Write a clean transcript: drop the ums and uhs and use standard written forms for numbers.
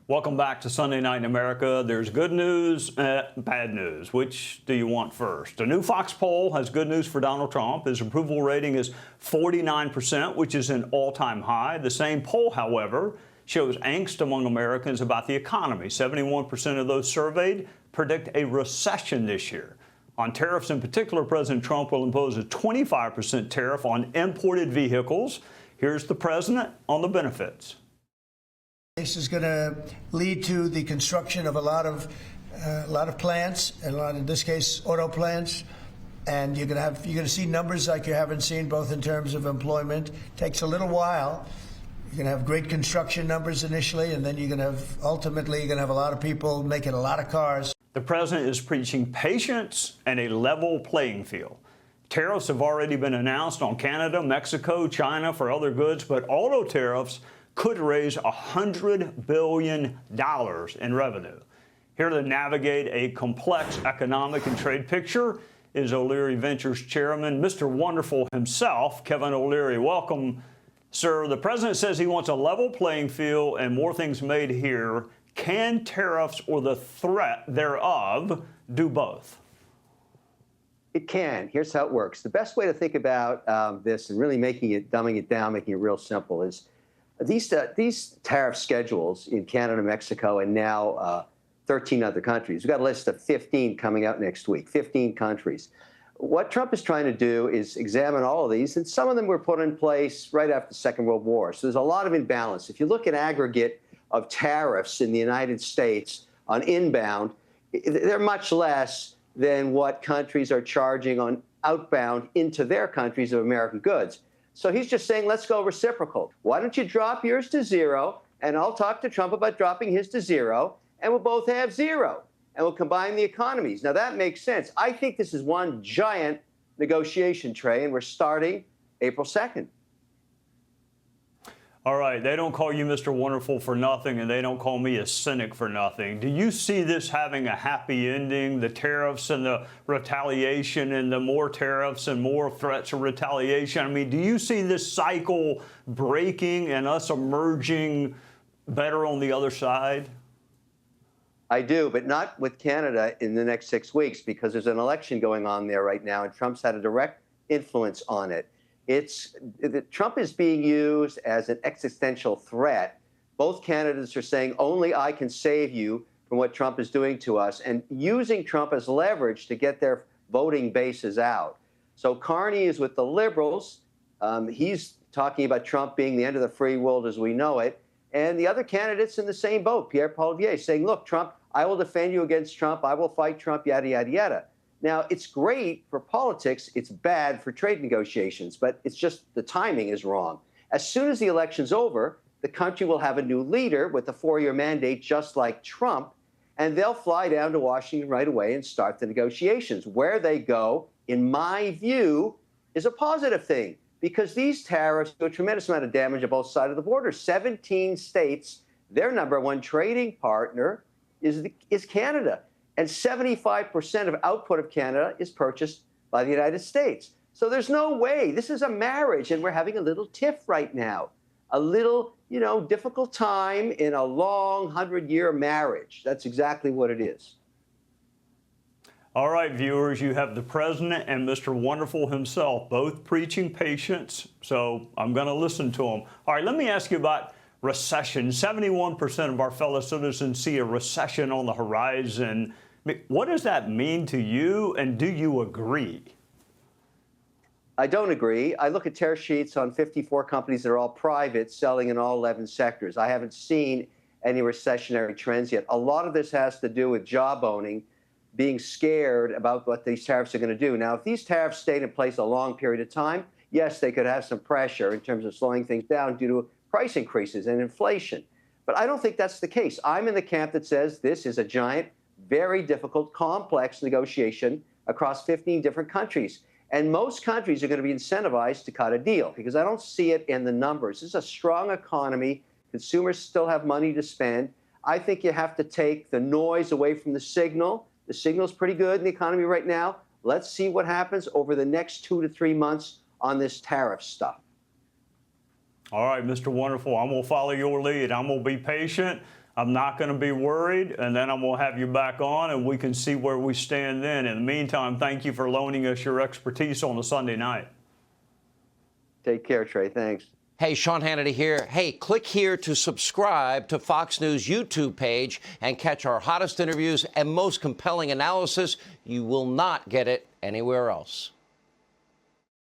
Welcome back to Sunday Night in America. There's good news, bad news. Which do you want first? A new Fox poll has good news for Donald Trump. His approval rating is 49%, which is an all-time high. The same poll, however, shows angst among Americans about the economy. 71% of those surveyed predict a recession this year. On tariffs in particular, President Trump will impose a 25% tariff on imported vehicles. Here's the president on the benefits. This is going to lead to the construction of a lot of plants, and in this case, auto plants. And you're going to see numbers like you haven't seen, both in terms of employment. Takes a little while. You're going to have great construction numbers initially, and then ultimately you're going to have a lot of people making a lot of cars. The president is preaching patience and a level playing field. Tariffs have already been announced on Canada, Mexico, China for other goods, but auto tariffs could raise $100 billion in revenue. Here to navigate a complex economic and trade picture is O'Leary Ventures Chairman, Mr. Wonderful himself, Kevin O'Leary. Welcome, sir. The president says he wants a level playing field and more things made here. Can tariffs or the threat thereof do both? It can. Here's how it works. The best way to think about this and really dumbing it down, making it real simple is these tariff schedules in Canada, Mexico, and now 13 other countries. We've got a list of 15 coming out next week, 15 countries. What Trump is trying to do is examine all of these, and some of them were put in place right after the Second World War. So there's a lot of imbalance. If you look at aggregate of tariffs in the United States on inbound, they're much less than what countries are charging on outbound into their countries of American goods. So he's just saying, let's go reciprocal. Why don't you drop yours to zero, and I'll talk to Trump about dropping his to zero, and we'll both have zero, and we'll combine the economies. Now, that makes sense. I think this is one giant negotiation, Trey, and we're starting April 2nd. All right, they don't call you Mr. Wonderful for nothing, and they don't call me a cynic for nothing. Do you see this having a happy ending, the tariffs and the retaliation and the more tariffs and more threats of retaliation? I mean, do you see this cycle breaking and us emerging better on the other side? I do, but not with Canada in the next 6 weeks, because there's an election going on there right now, and Trump's had a direct influence on it. Trump is being used as an existential threat. Both candidates are saying, only I can save you from what Trump is doing to us, and using Trump as leverage to get their voting bases out. So Carney is with the liberals. He's talking about Trump being the end of the free world as we know it. And the other candidates in the same boat, Pierre Poilievre, saying, look, Trump, I will defend you against Trump. I will fight Trump, yada, yada, yada. Now, it's great for politics. It's bad for trade negotiations, but it's just the timing is wrong. As soon as the election's over, the country will have a new leader with a 4-year mandate, just like Trump, and they'll fly down to Washington right away and start the negotiations. Where they go, in my view, is a positive thing, because these tariffs do a tremendous amount of damage on both sides of the border. 17 states, their number one trading partner is Canada. And 75% of output of Canada is purchased by the United States. So there's no way. This is a marriage, and we're having a little tiff right now. A little, difficult time in a long 100-year marriage. That's exactly what it is. All right, viewers, you have the president and Mr. Wonderful himself both preaching patience, so I'm going to listen to them. All right, let me ask you about recession. 71% of our fellow citizens see a recession on the horizon. What does that mean to you, and do you agree? I don't agree. I look at tariff sheets on 54 companies that are all private, selling in all 11 sectors. I haven't seen any recessionary trends yet. A lot of this has to do with job owning, being scared about what these tariffs are going to do. Now, if these tariffs stayed in place a long period of time, yes, they could have some pressure in terms of slowing things down due to price increases and inflation. But I don't think that's the case. I'm in the camp that says this is a giant, very difficult, complex negotiation across 15 different countries. And most countries are going to be incentivized to cut a deal, because I don't see it in the numbers. This is a strong economy. Consumers still have money to spend. I think you have to take the noise away from the signal. The signal's pretty good in the economy right now. Let's see what happens over the next 2 to 3 months on this tariff stuff. All right, Mr. Wonderful, I'm going to follow your lead. I'm going to be patient. I'm not going to be worried, and then I'm going to have you back on, and we can see where we stand then. In the meantime, thank you for loaning us your expertise on a Sunday night. Take care, Trey. Thanks. Hey, Sean Hannity here. Hey, click here to subscribe to Fox News YouTube page and catch our hottest interviews and most compelling analysis. You will not get it anywhere else.